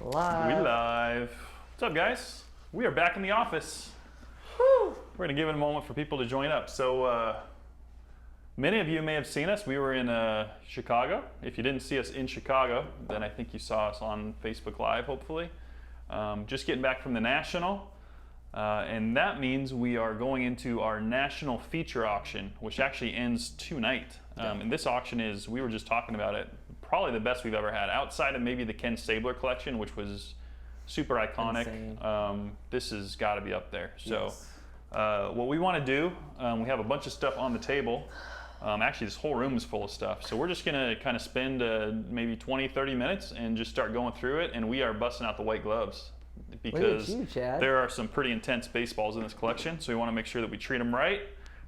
Live. We live. What's up, guys? We are back in the office. Woo. We're gonna give it a moment for people to join up. So, many of you may have seen us. We were in Chicago. If you didn't see us in Chicago, then I think you saw us on Facebook Live, hopefully. Just getting back from the National. And that means we are going into our national feature auction, which actually ends tonight. And this auction is, we were just talking about it, probably the best we've ever had, outside of maybe the Ken Stabler collection, which was super iconic. This has got to be up there. So what we want to do, we have a bunch of stuff on the table. Actually, this whole room is full of stuff. So we're just going to kind of spend maybe 20, 30 minutes and just start going through it. And we are busting out the white gloves, because there are some pretty intense baseballs in this collection, so we want to make sure that we treat them right,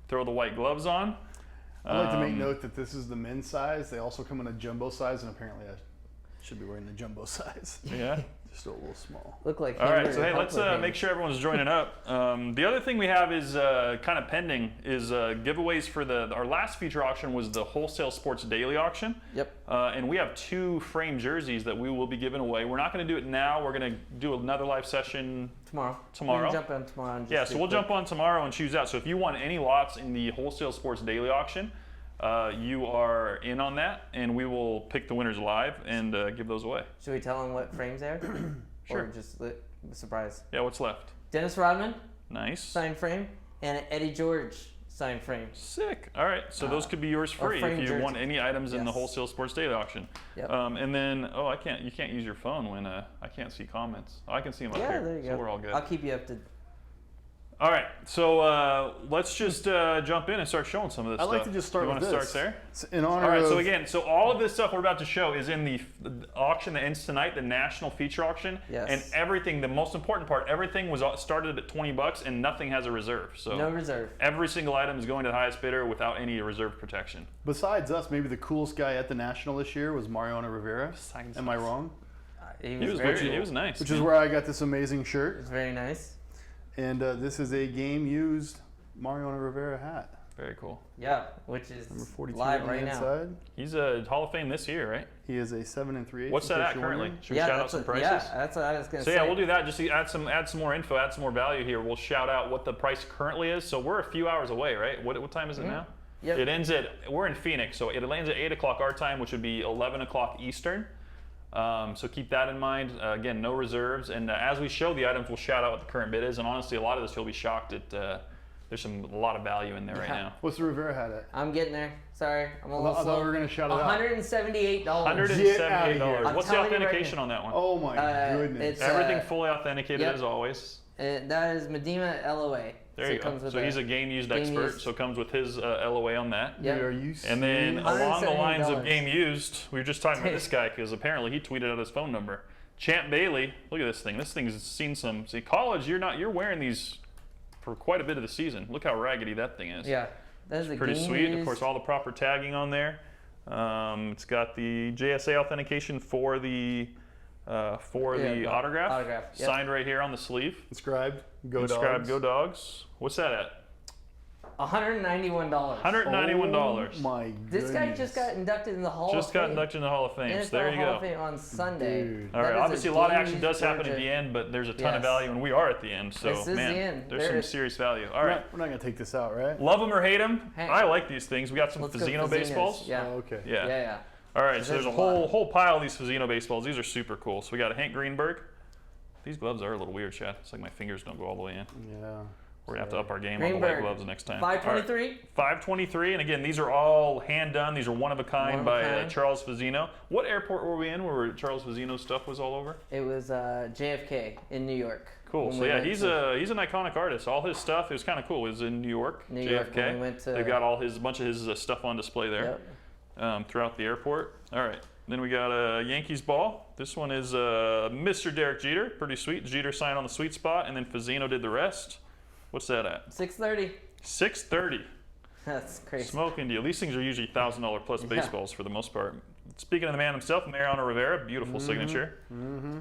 throw the white gloves on. I'd like to make note that this is the men's size. They also come in a jumbo size, and apparently I should be wearing the jumbo size. Yeah. Just a little small. Look like all right, so hey, let's make sure everyone's joining up. The other thing we have is kind of pending is giveaways for our last feature auction was the Wholesale Sports Daily auction. Yep. And we have 2 frame jerseys that we will be giving away. We're not going to do it now. We're going to do another live session tomorrow. Tomorrow. We can jump on tomorrow. And so we'll jump on tomorrow and choose out. So if you want any lots in the Wholesale Sports Daily auction, you are in on that, and we will pick the winners live and give those away. Should we tell them what frames they are? Sure. Or just surprise? Yeah, what's left? Dennis Rodman. Nice. Signed frame. And Eddie George signed frame. Sick. All right, so those could be yours free if you want any items in the Wholesale Sports Daily auction. Yep. And then, you can't use your phone when I can't see comments. I can see them up here. Yeah, there you go. So we're all good. I'll keep you up to. All right, so let's just jump in and start showing some of this stuff. I'd like to just start with this. You want to start there? In honor all right, of... so all of this stuff we're about to show is in the auction that ends tonight, the National Feature Auction. Yes. And everything, the most important part, everything was started at $20 and nothing has a reserve. So no reserve. Every single item is going to the highest bidder without any reserve protection. Besides us, maybe the coolest guy at the National this year was Mariano Rivera. Am I wrong? He was nice. Which is where I got this amazing shirt. It's very nice. And this is a game-used Mariano Rivera hat. Very cool. Yeah, which is number 42 live right now. He's a Hall of Fame this year, right? He is a 7 3/8. What's that at currently? Should we shout out some prices? Yeah, that's what I was going to say. So yeah, we'll do that. Just to add some more info, add some more value here. We'll shout out what the price currently is. So we're a few hours away, right? What time is it now? Yep. It ends we're in Phoenix, so it ends at 8 o'clock our time, which would be 11 o'clock Eastern. So keep that in mind. Again, no reserves. And as we show the items, we'll shout out what the current bid is. And honestly, a lot of this you'll be shocked at. There's a lot of value in there right now. What's the Rivera hat at? I'm getting there. Sorry, I'm a little slow. I thought we were going to shout it out. $178. $178. What's the authentication on that one? Oh my goodness. Everything fully authenticated as always. That is Medina LOA. There you go. So he's a game used expert, so it comes with his LOA on that. Yep. And then along the lines of game used, we were just talking about this guy because apparently he tweeted out his phone number. Champ Bailey, look at this thing. This thing's seen some. See, college, you're wearing these for quite a bit of the season. Look how raggedy that thing is. Yeah, that is pretty sweet. Of course, all the proper tagging on there. It's got the JSA authentication for the autograph. Yep. Signed right here on the sleeve. Inscribed. Go Dogs. What's that at? $191. $191. Oh my goodness. This guy just got inducted in the Hall of Fame. Just got inducted in the Hall of Fame. So there you Hall go. of Fame on Sunday. Dude. All right. Obviously, a lot of action does happen at the end, but there's a ton of value, and we are at the end. So this is the end. There's some serious value. All right. We're not gonna take this out, right? Love them or hate them. I like these things. We got some Fazzino baseballs. Yeah. Oh, okay. Yeah. All right. So there's a whole pile of these Fazzino baseballs. These are super cool. So we got a Hank Greenberg. These gloves are a little weird, Chad. It's like my fingers don't go all the way in. Yeah. We're going to have to up our game on the white gloves next time. 523? Right. 523. And again, these are all hand done. These are one of a kind by Charles Fazzino. What airport were we in where Charles Fazzino's stuff was all over? It was JFK in New York. Cool. So yeah, he's an iconic artist. All his stuff, it was kind of cool. It was in New York, JFK. They've got a bunch of his stuff on display there throughout the airport. All right. Then we got a Yankees ball. This one is Mr. Derek Jeter. Pretty sweet. Jeter signed on the sweet spot, and then Fazzino did the rest. What's that at? $630. $630. That's crazy. Smoking deal. These things are usually $1,000 plus baseballs for the most part. Speaking of the man himself, Mariano Rivera, beautiful signature.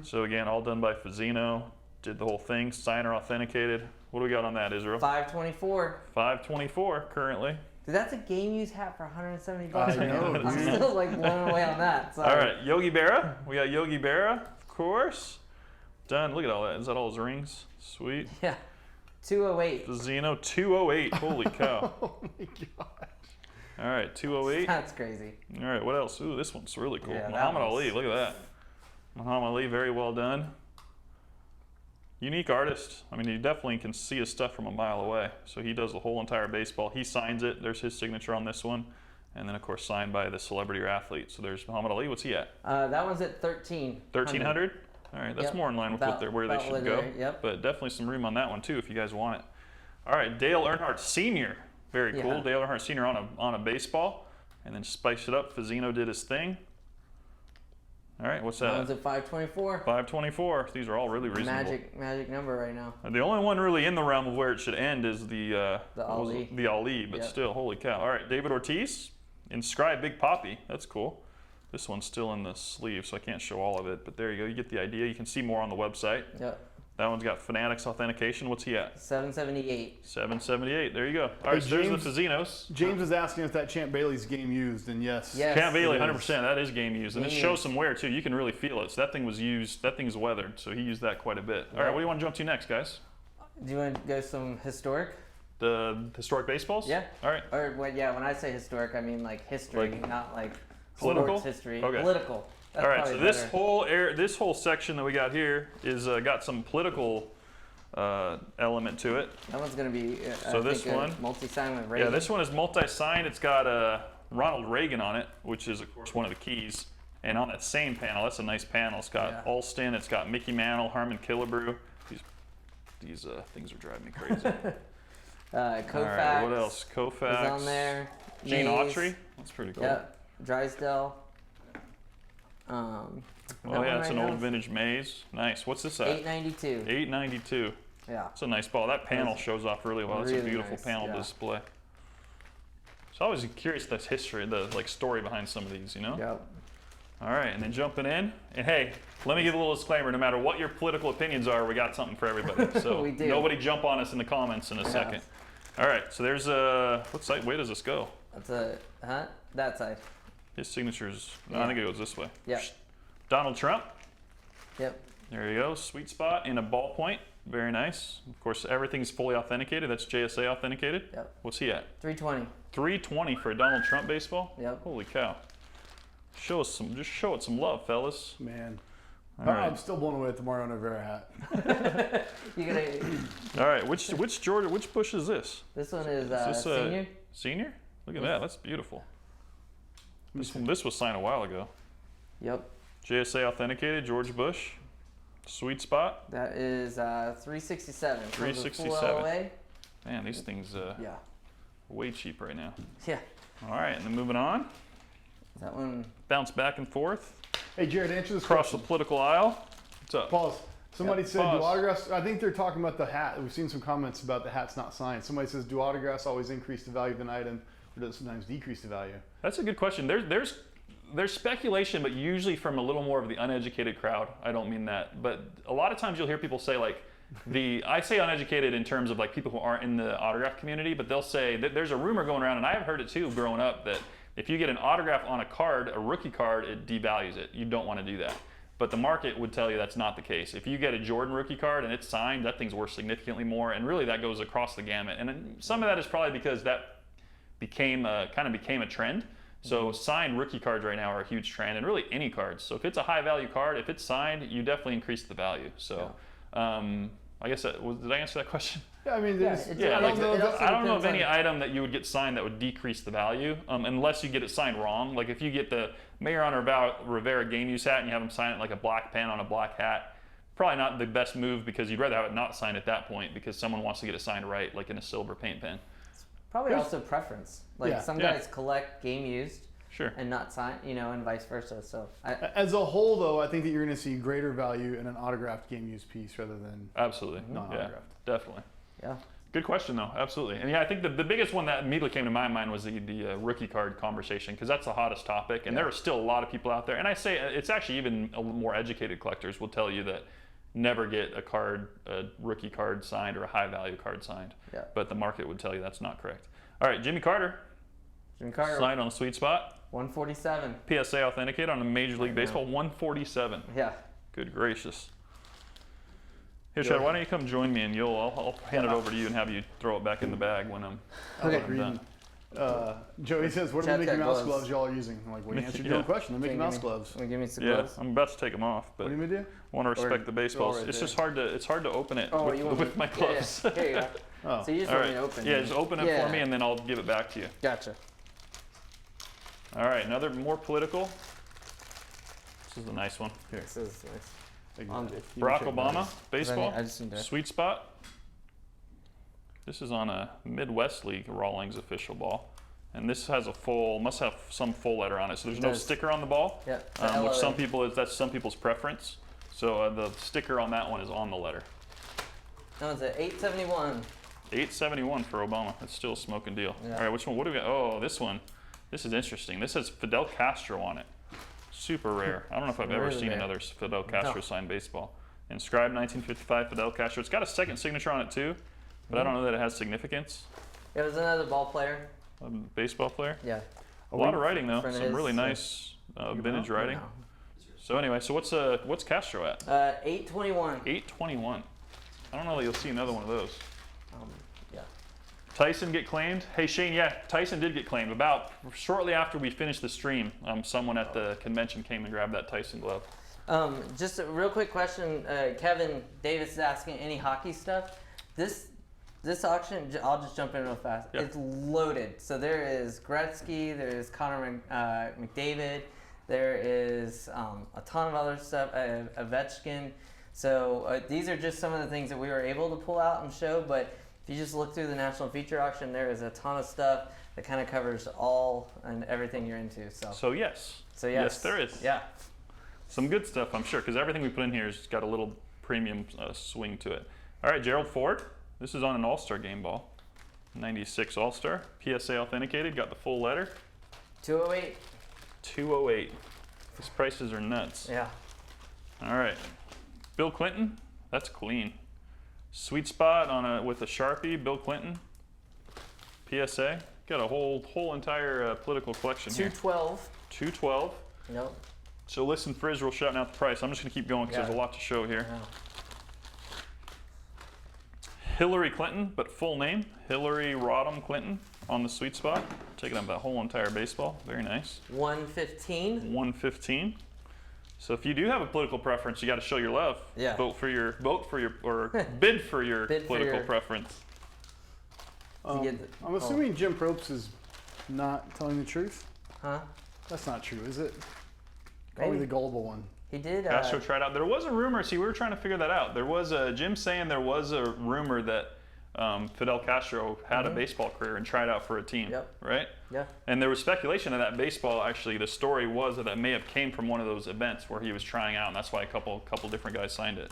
So again, all done by Fazzino. Did the whole thing. Signer authenticated. What do we got on that, Israel? 524. 524 currently. Dude, that's a game used hat for $170. I know. I'm still like blown away on that. Sorry. All right, Yogi Berra. We got Yogi Berra, of course. Done. Look at all that. Is that all his rings? Sweet. Yeah. 208. Zeno 208. Holy cow. Oh my gosh. All right, 208. That's crazy. All right, what else? Ooh, this one's really cool. Yeah, that Muhammad one's- Ali. Look at that. Muhammad Ali, very well done. Unique artist. I mean, you definitely can see his stuff from a mile away. So he does the whole entire baseball. He signs it. There's his signature on this one. And then, of course, signed by the celebrity or athlete. So there's Muhammad Ali. What's he at? That one's at 13. 1,300? All right, that's Yep. more in line with About- where they about should where go. they're- yep. But definitely some room on that one, too, if you guys want it. All right, Dale Earnhardt Sr. Very cool. Yeah. Dale Earnhardt Sr. on a baseball. And then spiced it up. Fazino did his thing. All right, what's That that? one's at 524. 524. These are all really reasonable. Magic number right now. The only one really in the realm of where it should end is the Ali. The Ali, but Yep. still, holy cow! All right, David Ortiz, inscribed Big Papi. That's cool. This one's still in the sleeve, so I can't show all of it. But there you go. You get the idea. You can see more on the website. Yep. That one's got Fanatics authentication. What's he at? 778. 778. There you go. All right, so there's the Fazinos. James is asking if that Champ Bailey's game used, and yes. Yes. Camp Bailey, it 100%. That is game used, and it Game shows used. some wear too. You can really feel it. So that thing was used. That thing's weathered, so he used that quite a bit. All right, what do you want to jump to next, guys? Do you want to go some historic? The historic baseballs? Yeah. All right. Or when I say historic, I mean like history, Like not like political? sports history. Okay. Political. That's All right. So probably better. this whole section that we got here is got some political element to it. That one's gonna be. So this one- multi-sign with Yeah, Reagan. this one is multi-signed. It's got Ronald Reagan on it, which is of course one of the keys. And on that same panel, that's a nice panel. It's got Yeah. Alston. It's got Mickey Mantle, Harmon Killebrew. These things are driving me crazy. Koufax. All right. What else? is Koufax. on there. Gene Mays. Autry. That's pretty cool. Yep. Drysdale. Oh yeah, it's an old vintage maze. Nice. What's this at? 892. 892. Yeah. It's a nice ball. That panel That's shows off really well. It's a really beautiful nice, panel yeah. display. So I was curious the history, the story behind some of these, you know? Yep. All right, and then jumping in, and hey, let me give a little disclaimer. No matter what your political opinions are, we got something for everybody. So We do. nobody jump on us in the comments in a second. All right, so there's what side? Way does this go? That's that side. His signature's. I Yeah. think it goes this way. Yep. Donald Trump. Yep. There you go. Sweet spot in a ballpoint. Very nice. Of course, everything's fully authenticated. That's JSA authenticated. Yep. What's he at? 320. 320 for a Donald Trump baseball. Yep. Holy cow! Just show it some love, fellas. Man. All right. I'm still blown away at the Mariano Rivera hat. You gonna? All right. Which Bush is this? This one is Is this senior. Senior? Look at that. That's beautiful. This was signed a while ago. Yep. JSA authenticated. George Bush. Sweet spot. That is 367. Comes with full 367. LOA. Man, these things Yeah. way cheap right now. Yeah. All right, and then moving on. That one. Bounce back and forth Hey, Jared, answer this across the question. political aisle. What's up? Pause. Somebody Yep. said, Pause. do autographs, I think they're talking about the hat. We've seen some comments about the hat's not signed. Somebody says, do autographs always increase the value of an item, or does it sometimes decrease the value? That's a good question. There's speculation, but usually from a little more of the uneducated crowd. I don't mean that, but a lot of times you'll hear people say like, I say uneducated in terms of like people who aren't in the autograph community, but they'll say that there's a rumor going around, and I've heard it too growing up, that if you get an autograph on a card, a rookie card, it devalues it. You don't want to do that. But the market would tell you that's not the case. If you get a Jordan rookie card and it's signed, that thing's worth significantly more, and really that goes across the gamut. And then some of that is probably because that became a trend. So signed rookie cards right now are a huge trend, and really any cards. So if it's a high value card, if it's signed, you definitely increase the value. So I guess did I answer that question? Yeah, I mean, Yeah, there's, it's- Yeah, it like, also- it also I don't know of depends any on- item that you would get signed that would decrease the value, unless you get it signed wrong. Like if you get the Mariano Rivera game use hat and you have them sign it like a black pen on a black hat, probably not the best move, because you'd rather have it not signed at that point because someone wants to get it signed right, like in a silver paint pen. Probably There's- also preference. Like Yeah. some Yeah. guys collect game used Sure. and not sign, and vice versa. So as a whole, though, I think that you're going to see greater value in an autographed game used piece rather than Absolutely. non-autographed. Yeah, definitely. yeah. Good question, though. Absolutely. And yeah, I think the biggest one that immediately came to my mind was the rookie card conversation, because that's the hottest topic. And there are still a lot of people out there. And I say it's actually even a little more educated collectors will tell you that never get a rookie card signed or a high value card signed. Yeah. But the market would tell you that's not correct. All right, Jimmy Carter, Jimmy Carter, signed on the sweet spot. 147. PSA authenticated on a Major League Baseball, 147. Yeah. Good gracious. Here, Chad, why don't you come join me and I'll hand it over to you and have you throw it back in the bag when I'm Okay. done. Joey says, what are Chad's the Mickey got Mouse gloves. gloves y'all are using? I'm like, well, you answered Yeah. your own question. They're Mickey Can you Mouse give me- gloves. Can you give me some Yeah, gloves? I'm about to take them off, but What do you mean do? I want to respect the baseballs. right It's there. just hard to open it Oh, you want with me- my gloves. Yeah, yeah. Here you go. Oh. So you just All want me right. to open Yeah, it? just open it Yeah. for me and then I'll give it back to you. Gotcha. All right, another more political. This is a nice one. This is nice. Take Um, that. Barack check Obama, those. baseball. I just need to. Sweet spot. This is on a Midwest League Rawlings official ball. And this has must have some full letter on it. So there's no does. sticker on the ball, Yep. which that's some people's preference. So the sticker on that one is on the letter. That one's at 871. 871 for Obama. That's still a smoking deal. Yeah. All right, which one? What do we got? Oh, this one. This is interesting. This has Fidel Castro on it. Super rare. I don't know if I've ever Really seen rare. another Fidel Castro No. signed baseball. Inscribed 1955 Fidel Castro. It's got a second signature on it too, but I don't know that it has significance. It was another ball player. A baseball player. Yeah. A lot of writing though. Friend of Some his, really so- nice vintage writing. No. So anyway, so what's Castro at? 821. 821. I don't know that you'll see another one of those. Yeah. Tyson get claimed? Hey Shane, yeah, Tyson did get claimed. About shortly after we finished the stream, someone at the convention came and grabbed that Tyson glove. Just a real quick question. Kevin Davis is asking any hockey stuff. This auction, I'll just jump in real fast. Yeah. It's loaded. So there is Gretzky, there is Connor McDavid, there is a ton of other stuff, Ovechkin. So these are just some of the things that we were able to pull out and show. But if you just look through the National Feature Auction, there is a ton of stuff that kind of covers all and everything you're into. So Yes. yes. Yes, there is. Yeah. Some good stuff, I'm sure, because everything we put in here has got a little premium swing to it. All right, Gerald Ford. This is on an All-Star game ball. 96 All-Star. PSA authenticated. Got the full letter. 208. 208. These prices are nuts. Yeah. All right. Bill Clinton. That's clean. Sweet spot on with a Sharpie. Bill Clinton. PSA. Got a whole entire political collection here. 212. 212. Nope. So listen for Israel shouting out the price. I'm just going to keep going because Yeah. there's a lot to show here. No. Hillary Clinton, but full name. Hillary Rodham Clinton on the sweet spot. Taking up that whole entire baseball. Very nice. 115. 115. So if you do have a political preference, you got to show your love. Yeah. Vote for your or bid for your Bid for political your- preference. get the- I'm assuming Jim Probst is not telling the truth. Huh? That's not true, is it? Probably Maybe. the gullible one. He did. Castro tried out. There was a rumor. See, we were trying to figure that out. There was Jim saying there was a rumor that Fidel Castro had a baseball career and tried out for a team. Yep. Right. Yeah. And there was speculation of that baseball. Actually, the story was that may have came from one of those events where he was trying out, and that's why a couple different guys signed it.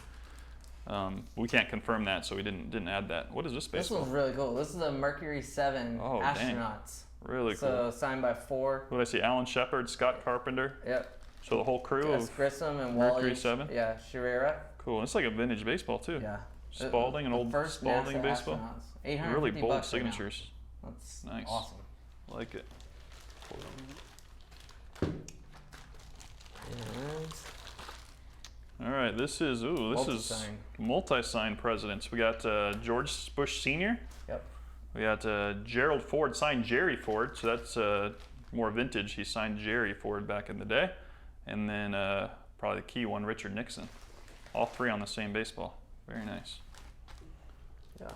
We can't confirm that, so we didn't add that. What is this This baseball? one's really cool. This is a Mercury 7 Oh, dang. astronauts. Really So cool. signed by 4. What did I see? Alan Shepard, Scott Carpenter. Yep. So the whole crew Gus of Grissom and Mercury Wally. 7? Yeah. Schirera. cool. It's like a vintage baseball too. Yeah. Spalding, an The old first Spalding NASA baseball. astronauts. 850 Really bold bucks right now. signatures. That's Nice. awesome. Like it. And All right, this is Multi-sign. multi-sign presidents. We got George Bush Sr. Yep. We got Gerald Ford signed Jerry Ford, so that's more vintage. He signed Jerry Ford back in the day, and then probably the key one, Richard Nixon. All three on the same baseball. Very nice. Yeah.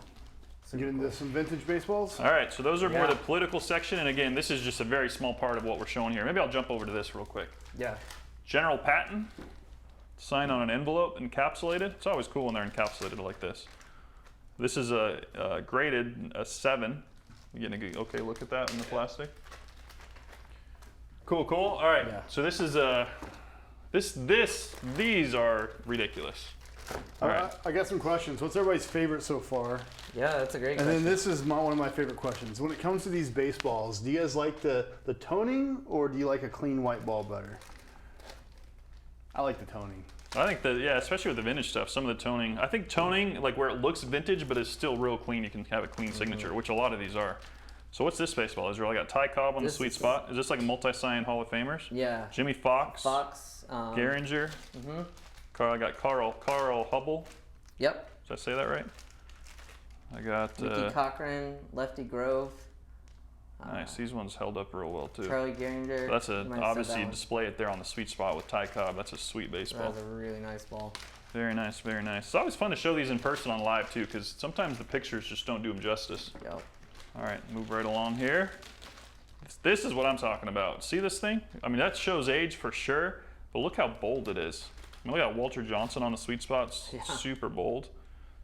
So get into some vintage baseballs. All right, so those are more Yeah. the political section, and again, this is just a very small part of what we're showing here. Maybe I'll jump over to this real quick. Yeah. General Patton, signed on an envelope, encapsulated. It's always cool when they're encapsulated like this. This is a graded a 7. You getting a good okay look at that in the plastic? Cool, cool. All right. Yeah. So this is these are ridiculous. All right. I got some questions. What's everybody's favorite so far? Yeah, that's a great And question. then this is one of my favorite questions. When it comes to these baseballs, do you guys like the toning or do you like a clean white ball better? I like the toning. I think that, yeah, especially with the vintage stuff, some of the toning. I think toning, like where it looks vintage but is still real clean, you can have a clean signature, which a lot of these are. So what's this baseball? Israel, I got Ty Cobb on the This sweet is- spot. Is this like a multi-sign Hall of Famers? Yeah. Jimmy Fox, Fox. Gehringer. I got Carl Hubble. Yep. Did I say that right? I got Mickey Cochran, Lefty Grove. nice. These ones held up real well too. Charlie Gehringer. So that's You a might have said obviously that you one. display it there on the sweet spot with Ty Cobb. That's a sweet baseball. That was a really nice ball. Very nice, very nice. It's always fun to show these in person on live too, because sometimes the pictures just don't do them justice. Yep. All right, move right along here. This is what I'm talking about. See this thing? I mean, that shows age for sure, but look how bold it is. I mean, look at Walter Johnson on the sweet spot. It's Yeah. super bold.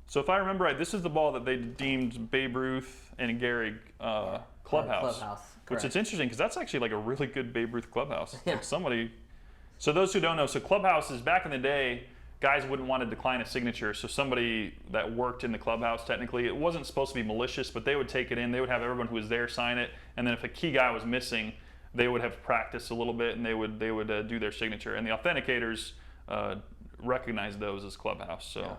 So if I remember right, this is the ball that they deemed Babe Ruth and Gehrig clubhouse. Clubhouse. Which Correct. it's interesting because that's actually like a really good Babe Ruth clubhouse. Yeah. Like somebody. So those who don't know, so clubhouses back in the day, guys wouldn't want to decline a signature. So somebody that worked in the clubhouse, technically, it wasn't supposed to be malicious, but they would take it in. They would have everyone who was there sign it, and then if a key guy was missing, they would have practiced a little bit and they would do their signature. And the authenticators recognize those as clubhouse. So.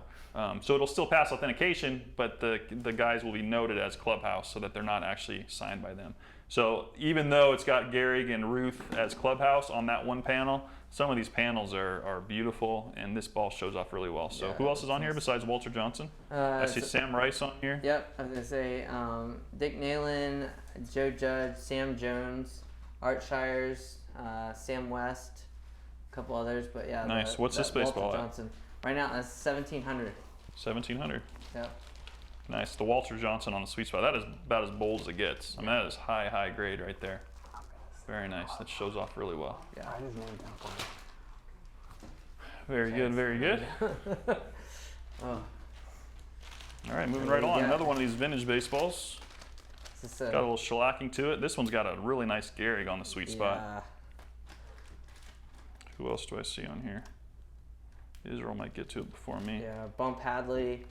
So it'll still pass authentication, but the guys will be noted as clubhouse so that they're not actually signed by them. So even though it's got Gehrig and Ruth as clubhouse on that one panel, some of these panels are beautiful, and this ball shows off really well. So Yeah, who else is on here nice. besides Walter Johnson? I see So- Sam Rice on here. Yep, I was gonna say Dick Nalen, Joe Judge, Sam Jones, Art Shires, Sam West, a couple others, but yeah. Nice. What's this Walter baseball at? Johnson. Right now, that's 1700. 1700. Yep. Nice. The Walter Johnson on the sweet spot. That is about as bold as it gets. I mean, that is high grade right there. Very nice. That shows off really well. Yeah. Write his name down for me. Very good, very good. Oh, All right, moving There right you on. go. Another one of these vintage baseballs. this is, Got a little shellacking to it. This one's got a really nice Gehrig on the sweet spot. yeah. Who else do I see on here? Israel might get to it before me. Yeah, Bump Hadley.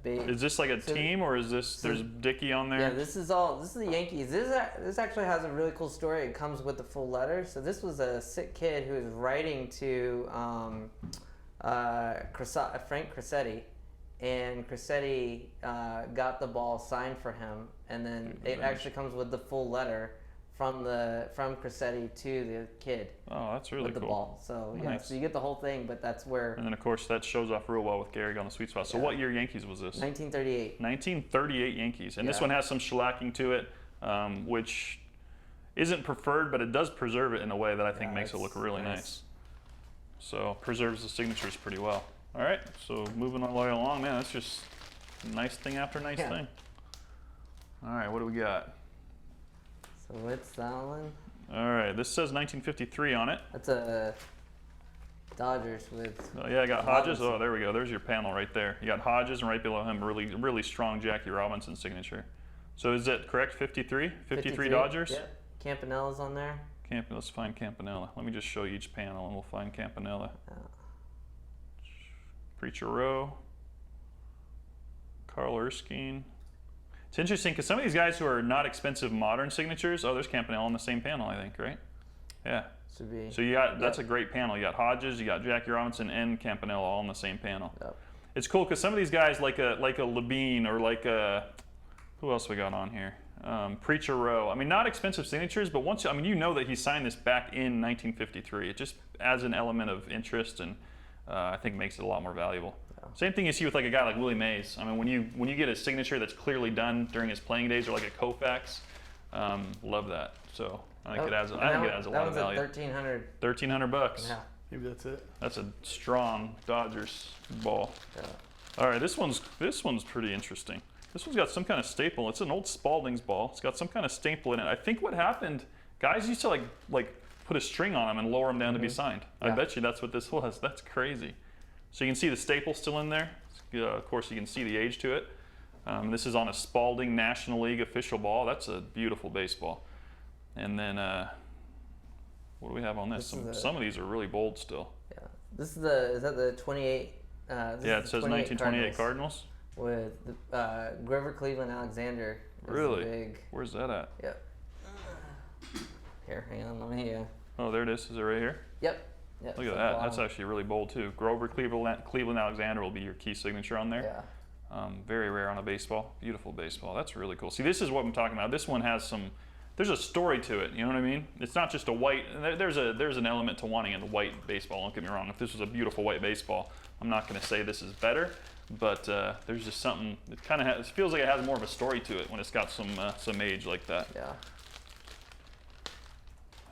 Is this like a So- team or is this, there's Dickey on there? Yeah, this is the Yankees. This actually has a really cool story. It comes with the full letter. So this was a sick kid who was writing to Frank Cressetti, and Cressetti got the ball signed for him, and then it actually comes with the full letter from Cressetti to the kid Oh, that's really with the cool. ball. So yeah, Nice. so you get the whole thing, but that's where And then of course that shows off real well with Gehrig on the sweet spot. So Yeah. what year Yankees was this? 1938. 1938 Yankees. And this Yeah. one has some shellacking to it, which isn't preferred, but it does preserve it in a way that I think Yeah, makes it look it's really nice. nice. So preserves the signatures pretty well. All right, so moving all the way along, man, that's just nice thing after nice Yeah. thing. All right, what do we got? So what's that one? All right, this says 1953 on it. That's a Dodgers with Oh, yeah, I got Hodges. Robinson. Oh, there we go. There's your panel right there. You got Hodges, and right below him, really strong Jackie Robinson signature. So is that correct? 53? 53 Dodgers? Yep. Campanella's on there. Let's find Campanella. Let me just show you each panel, and we'll find Campanella. Uh, Preacher Row. Carl Erskine. It's interesting because some of these guys who are not expensive modern signatures, oh, there's Campanella on the same panel, I think, right? Yeah. should be. So you got, that's a great panel. You got Hodges, you got Jackie Robinson, and Campanella all on the same panel. Yep. It's cool because some of these guys, like a Labine or like a, who else we got on here? Preacher Row. I mean, not expensive signatures, but once, I mean, you know that he signed this back in 1953. It just adds an element of interest and I think makes it a lot more valuable. Yeah. Same thing you see with like a guy like Willie Mays. I mean, when you get a signature that's clearly done during his playing days, or like a Koufax, love that. So I think it adds a lot of That value. one's at 1,300. $1,300. Yeah. Maybe that's it. That's a strong Dodgers ball. Yeah. All right, this one's pretty interesting. This one's got some kind of staple. It's an old Spalding's ball. It's got some kind of staple in it. I think what happened, guys used to like put a string on them and lower them down to be signed. I Yeah. bet you that's what this was. That's crazy. So you can see the staple still in there. Of course, you can see the age to it. This is on a Spalding National League official ball. That's a beautiful baseball. And then what do we have on this? This is Some of these are really bold still. Yeah. Is that the 28? This Yeah, is it the says 1928 Cardinals. with Grover Cleveland Alexander. is the Really? Big. Where's that at? Yep. Here, hang on, let me. Oh, there it is. Is it right here? Yep. Yep. Look it's at the that. That's bottom. actually really bold too. Grover Cleveland Alexander will be your key signature on there. Yeah. Very rare on a baseball. Beautiful baseball. That's really cool. See, this is what I'm talking about. This one has some. There's a story to it. You know what I mean? It's not just a white. There's an element to wanting a white baseball. Don't get me wrong. If this was a beautiful white baseball, I'm not going to say this is better. but there's just something. It kind of it feels like it has more of a story to it when it's got some age like that. Yeah.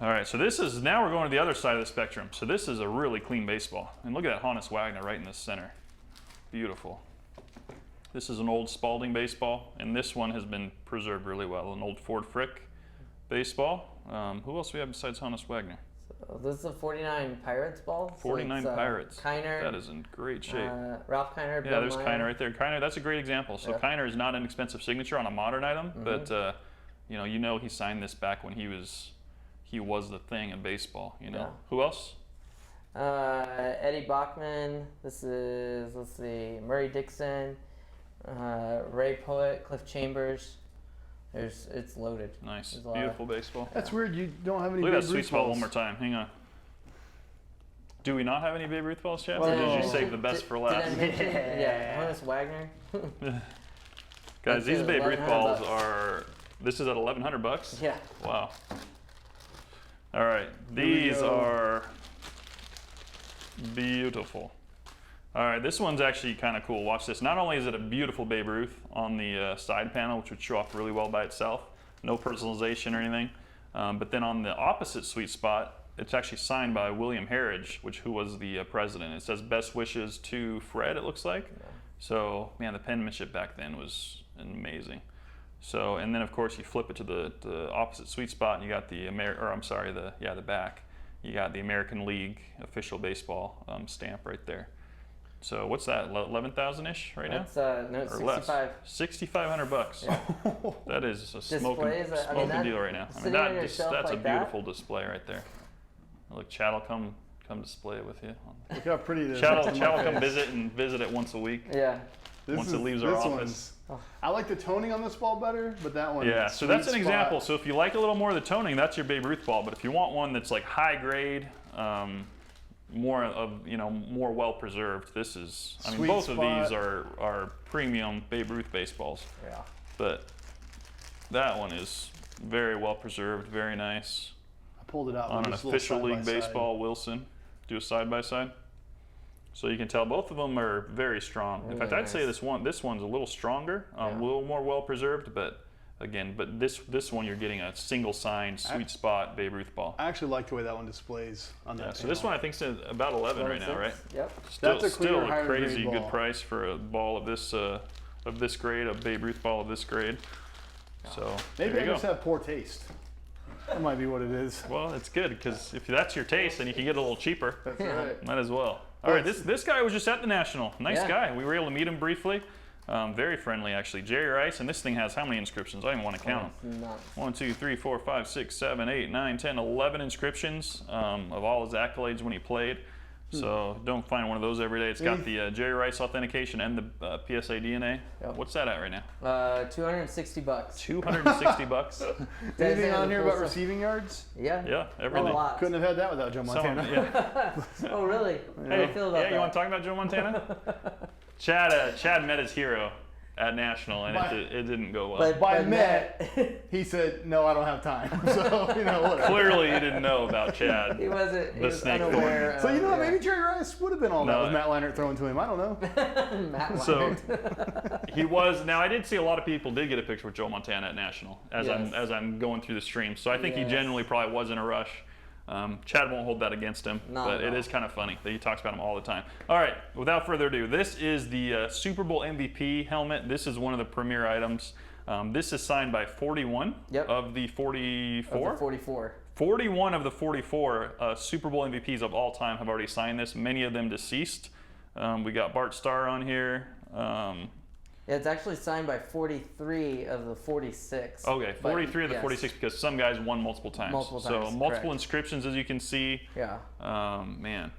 All right, so this is now we're going to the other side of the spectrum. So this is a really clean baseball, and look at that Honus Wagner right in the center. Beautiful. This is an old Spalding baseball, and this one has been preserved really well. An old Ford Frick baseball. Who else do we have besides Honus Wagner? So this is a 49 Pirates ball. 49 Pirates. Kiner. That is in great shape. Ralph Kiner. Yeah, there's Kiner right there. Kiner, that's a great example. So Kiner is not an expensive signature on a modern item, but you know he signed this back when he was the thing in baseball. You know. Yeah. Who else? Eddie Bachman. This is, let's see, Murray Dixon, Ray Poet, Cliff Chambers. It's loaded. Nice, There's a lot beautiful baseball. That's weird. You don't have any. Look at Babe that sweet Ruth spot balls. one more time. Hang on. Do we not have any Babe Ruth balls, Chad? Well, Or did you no. save the best for last? Did I mention, yeah, Honus Wagner. Guys, these That's Babe Ruth balls $1,100. are. This is at $1,100. Yeah. Wow. All right, Here we these go. are beautiful. All right, this one's actually kind of cool. Watch this. Not only is it a beautiful Babe Ruth on the side panel, which would show off really well by itself, no personalization or anything, but then on the opposite sweet spot, it's actually signed by William Harridge, who was the president. It says "Best wishes to Fred." It looks like. Yeah. So man, the penmanship back then was amazing. So, and then of course you flip it to the opposite sweet spot, and you got the the back. You got the American League official baseball stamp right there. So what's that? 11,000-ish right That's now? no, Or less? 65. $6,500. Yeah. That is a Displays, smoking I mean, that- deal right now. I mean sitting on your that's shelf a like that? beautiful display right there. Look, Chad will come display it with you. Look how pretty this is. Chad will come visit it once a week. Yeah. once it leaves our office. I like the toning on this ball better, but that one. Yeah, so that's an sweet example. spot. So if you like a little more of the toning, that's your Babe Ruth ball. But if you want one that's like high grade, more well preserved, this is. I mean, Sweet both spot. of these are premium Babe Ruth baseballs. Yeah. But that one is very well preserved, very nice. I pulled it out On an this little official league side-by-side. baseball, Wilson. Do a side by side. So you can tell both of them are very strong. In fact, Really I'd say nice. this one's a little stronger, a Yeah. little more well preserved. But again, this one you're getting a single sign, sweet spot Babe Ruth ball. I actually like the way that one displays on that. Yeah, so this one I think is about 11 right now, right? Yep. Still, That's a clear, still a higher grade crazy good ball. price for a ball of this grade, a Babe Ruth ball of this grade. So Maybe there I you just go. have poor taste. That might be what it is. Well, it's good because if that's your taste, then you can get a little cheaper. That's Yeah. right. Might as well. All right, this guy was just at the National. Nice Yeah. guy. We were able to meet him briefly. Very friendly, actually. Jerry Rice, and this thing has how many inscriptions? I don't even want to count them. It's nuts. 1, 2, 3, 4, 5, 6, 7, 8, 9, 10, 11 inscriptions of all his accolades when he played. So don't find one of those every day. It's got the Jerry Rice authentication and the PSA DNA. Yep. What's that at right now? $260. $260. Anything on the here full about set. receiving yards? Yeah. Yeah, A everything. lot. Couldn't have had that without Joe Some of Montana. it, yeah. Oh, really? How do you feel about Yeah, that? you want to talk about Joe Montana? Chad met his hero at National, and But- it didn't go well. By But met, he said, "No, I don't have time." So whatever. Clearly, you didn't know about Chad. he wasn't. He The was snake unaware. So of, maybe Jerry Rice would have been all that No. with Matt Leinart throwing to him. I don't know. Matt So Leinart. he was. Now I did see a lot of people did get a picture with Joe Montana at National as Yes. I'm going through the stream. So I think he Yes. genuinely probably was in a rush. Chad won't hold that against him, Not but at it all. is kind of funny that he talks about him all the time. All right, without further ado, this is the Super Bowl MVP helmet. This is one of the premier items. This is signed by 41 Yep. of the 44. Of the 44. 41 of the 44 Super Bowl MVPs of all time have already signed this, many of them deceased. We got Bart Starr on here. Yeah, it's actually signed by 43 of the 46. Okay, but 43 of the yes. 46 because some guys won multiple times. Multiple So times, multiple correct. inscriptions, as you can see. Yeah. Man,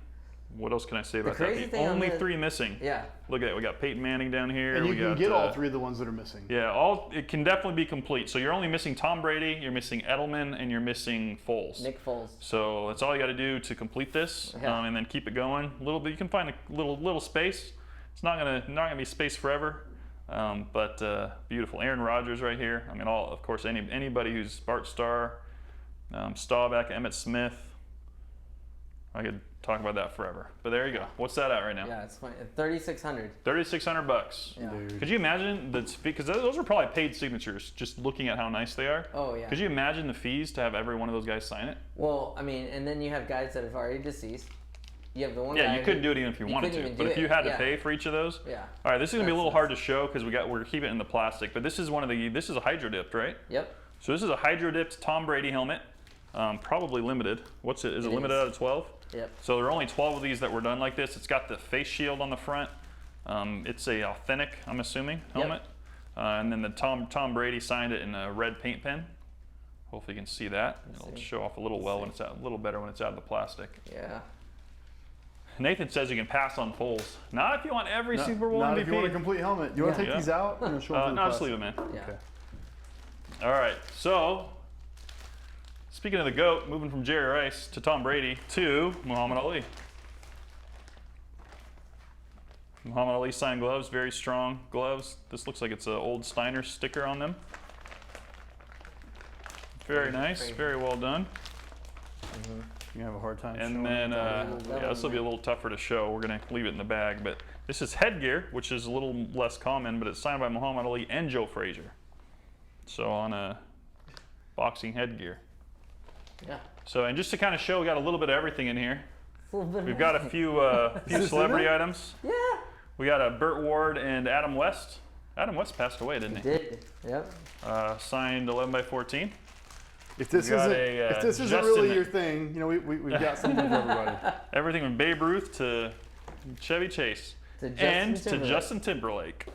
what else can I say about crazy that? thing on Only the- 3 missing. Yeah. Look at it. We got Peyton Manning down here. And you we can got, get all 3 of the ones that are missing. Yeah, it can definitely be complete. So you're only missing Tom Brady, you're missing Edelman, and you're missing Foles. Nick Foles. So that's all you got to do to complete this, Yeah. and then keep it going. A little bit, you can find a little space. It's not gonna be space forever, but beautiful. Aaron Rodgers right here. I mean, of course anybody who's Bart Starr, Staubach, Emmett Smith. I could talk about that forever. But there you go. What's that at right now? Yeah, it's funny. 3,600. $3,600. Yeah. Dude. Could you imagine because those are probably paid signatures, just looking at how nice they are. Oh yeah. Could you imagine the fees to have every one of those guys sign it? Well, I mean, and then you have guys that have already deceased. You have the one guy. Yeah, you couldn't do it even if you wanted couldn't to. even But do if you it, had to yeah. pay for each of those. Yeah. All right, this is gonna be a That's little nuts. hard to show because we're keeping it in the plastic. But this is this is a hydro dipped, right? Yep. So this is a hydro dipped Tom Brady helmet, probably limited. Is it It limited is. out of 12? Yep. So there are only 12 of these that were done like this. It's got the face shield on the front. It's a authentic, I'm assuming, helmet. And then the Tom Brady signed it in a red paint pen. Hopefully you can see that. It'll see. show off a little when it's out, a little better when it's out of the plastic. Yeah. Nathan says you can pass on polls. Not if you want every Not- Super Bowl not MVP. if you want a complete helmet. You want to Yeah. take these out? I'm gonna show them No, just leave it, man. Yeah. Okay. All right, so speaking of the GOAT, moving from Jerry Rice to Tom Brady to Muhammad Ali. Muhammad Ali signed gloves, very strong gloves. This looks like it's an old Steiner sticker on them. Very nice, Crazy. very well done. You have a hard time. And showing then, it. yeah, this will be a little tougher to show. We're gonna leave it in the bag, but this is headgear, which is a little less common, but it's signed by Muhammad Ali and Joe Frazier. So on a boxing headgear. Yeah. So, and just to kind of show, we got a little bit of everything in here. It's a little bit We've of got a everything. few this in celebrity it? items. Yeah. We got Burt Ward and Adam West. Adam West passed away, didn't he? Did. Yep. Signed 11x14. If this we got isn't, a, if this isn't Justin- really your thing, you know, we've got something for everybody. Everything from Babe Ruth to Chevy Chase To Justin and to Timberlake. Justin Timberlake.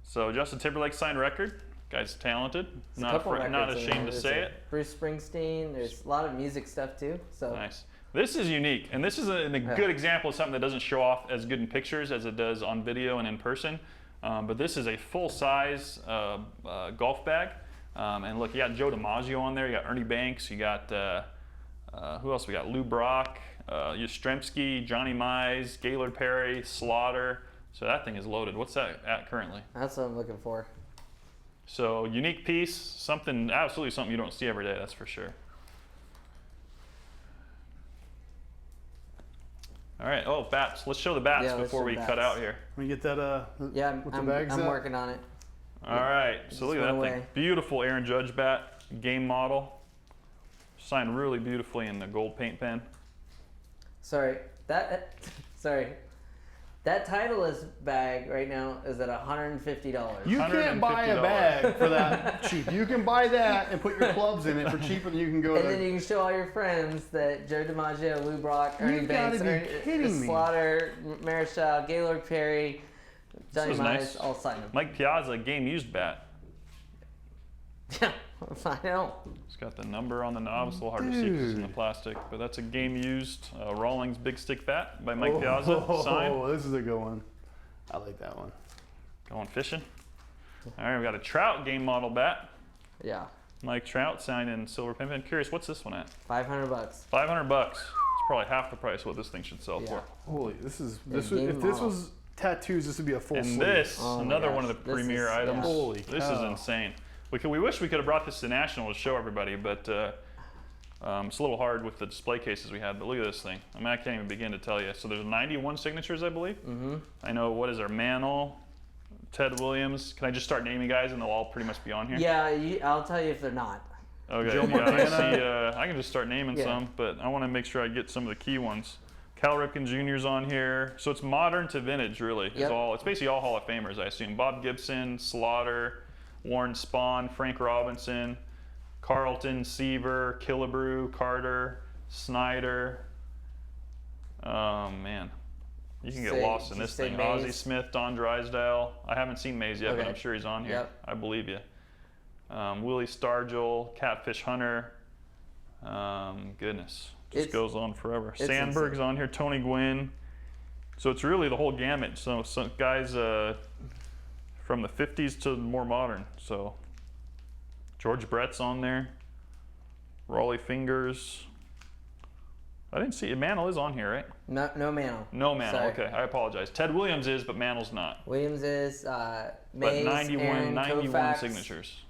So Justin Timberlake signed record. Guy's talented. There's a couple Not records in ashamed there. to There's say a it. Bruce Springsteen. There's a lot of music stuff too. So Nice. This is unique, and this is a good example of something that doesn't show off as good in pictures as it does on video and in person. But this is a full-size golf bag. And look, you got Joe DiMaggio on there. You got Ernie Banks. You got who else? We got Lou Brock, Yastrzemski, Johnny Mize, Gaylord Perry, Slaughter. So that thing is loaded. What's that at currently? that's what I'm looking for. So unique piece, absolutely something you don't see every day. That's for sure. All right. Oh, bats. Let's show the bats Yeah, let's before show we bats. cut out here. Let me get that. Yeah, with the I'm bags at? working on it. All right. So just look at that went thing. away. Beautiful Aaron Judge bat, game model. Signed really beautifully in the gold paint pen. Sorry, sorry. That Titleist bag right now is at $150. You can't buy a $150. bag for that cheap. You can buy that and put your clubs in it for cheaper than you can go And to. then you can show all your friends that Joe DiMaggio, Lou Brock, Ernie You gotta Banks, be kidding me. Slaughter, Marichal, Gaylord Perry, Johnny was Mize, nice. all signed them. Mike Piazza, game used bat. Yeah, I know. It's got the number on the knob. It's a little hard to see because it's in the Dude. plastic, but that's a game used Rawlings Big Stick bat by Mike Piazza. Signed. Oh, this is a good one. I like that one. Going fishing. All right, we got a Trout game model bat. Yeah, Mike Trout signed in silver pin. Curious, what's this one at? $500. $500. It's probably half the price of what this thing should sell Yeah. for. Holy, this is Yeah, this. Would, game if this model. was tattoos, this would be a full And sleeve. this, Oh my another gosh, one of the this premier is- items. yeah. Holy This is cow. insane. We wish we could have brought this to National to show everybody, but it's a little hard with the display cases we had. But look at this thing. I mean, I can't even begin to tell you. So there's 91 signatures, I believe. Mm-hmm. I know, what is there? Mantle, Ted Williams. Can I just start naming guys and they'll all pretty much be on here? Yeah, I'll tell you if they're not. Okay. Joe Yeah, I Montana. see. I can just start naming Yeah. some, but I want to make sure I get some of the key ones. Cal Ripken Jr.'s on here. So it's modern to vintage, really. Yep. It's basically all Hall of Famers, I assume. Bob Gibson, Slaughter, Warren Spahn, Frank Robinson, Carlton, Seaver, Killebrew, Carter, Snyder. Oh, man. You can get Say- lost in did you this say thing. Mays? Ozzie Smith, Don Drysdale. I haven't seen Mays yet, but Okay. I'm sure he's on here. Yep. I believe you. Willie Stargell, Catfish Hunter. Goodness, just It's- goes on forever. it's Sandberg's insane. on here, Tony Gwynn. So it's really the whole gamut. So some guys from the 50s to more modern. So George Brett's on there. Raleigh Fingers. I didn't see Mantle is on here, right? No Mantle. No Mantle. Sorry. Okay, I apologize. Ted Williams is, but Mantle's not. Williams is But Mays, 91, Aaron, 91 Koufax. signatures.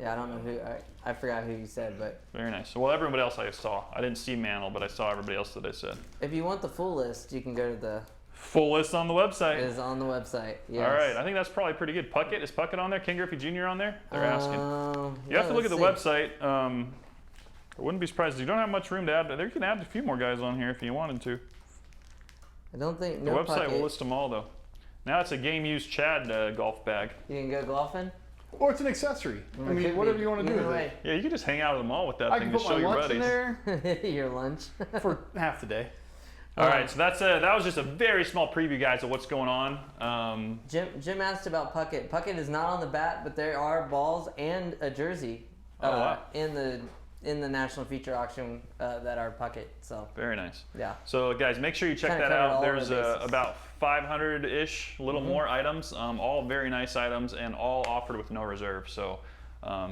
Yeah, I don't know who. I forgot who you said, but Very nice. Well, everybody else I saw. I didn't see Mantle, but I saw everybody else that I said. if you want the full list, you can go to the. Full list on the It website. is on the website. Yes. All right, I think that's probably pretty good. Puckett, is Puckett on there? King Griffey Jr. on there? They're asking. You have to look at the website. I wouldn't be surprised if you don't have much room to add. There you can add a few more guys on here if you wanted to. I don't think The no website Puckett. will list them all though. Now it's a game used Chad golf bag. You can go golfing. Or it's an accessory. I It mean, could whatever be. you want to do Either with way. Yeah, you can just hang out at the mall with that I thing can to put show my your lunch in buddies. there Your lunch. for half the day. All right, so that was just a very small preview, guys, of what's going on. Jim asked about Puckett. Puckett is not on the bat, but there are balls and a jersey Oh, wow. in the national feature auction that are Puckett. So Very nice. yeah. So guys, make sure you check Kinda that covered out. all There's the bases. about 500-ish, a little more items, all very nice items, and all offered with no reserve. So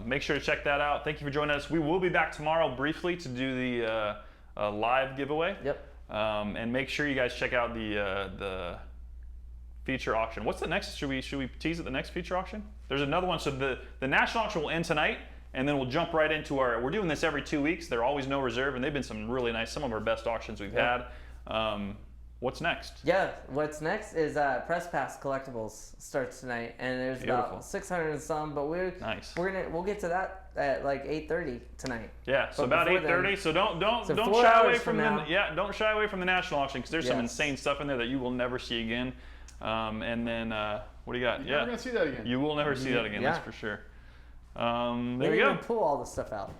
make sure to check that out. Thank you for joining us. We will be back tomorrow briefly to do the live giveaway. Yep. And make sure you guys check out the feature auction. What's the next? Should we tease at the next feature auction? There's another one. So the national auction will end tonight, and then we'll jump right into our. We're doing this every 2 weeks. They're always no reserve, and they've been some really nice, some of our best auctions we've had. What's next? Yeah. What's next is Press Pass Collectibles starts tonight, and there's Beautiful. about 600 and some, but Nice. we'll get to that at like 8:30 tonight. Yeah, so But about before then- 8:30. So don't So don't 4 shy away hours from from the now. don't shy away from the national auction because there's some Yes. insane stuff in there that you will never see again. And then what do you got? You're Yeah, never going to see that again. you will never see that again. That's Yeah. for sure. They There we didn't go. even pull all the stuff out.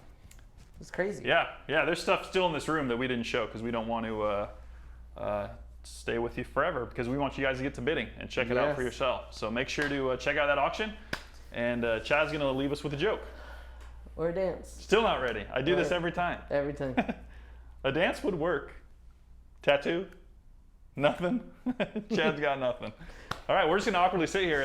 It's crazy. Yeah, there's stuff still in this room that we didn't show because we don't want to stay with you forever because we want you guys to get to bidding and check it out for Yes. yourself. So make sure to check out that auction. And Chad's going to leave us with a joke. Or a dance. Still not ready. I do this Right. every time. Every time. A dance would work. Tattoo? Nothing? Chad's got nothing. All right, we're just going to awkwardly sit here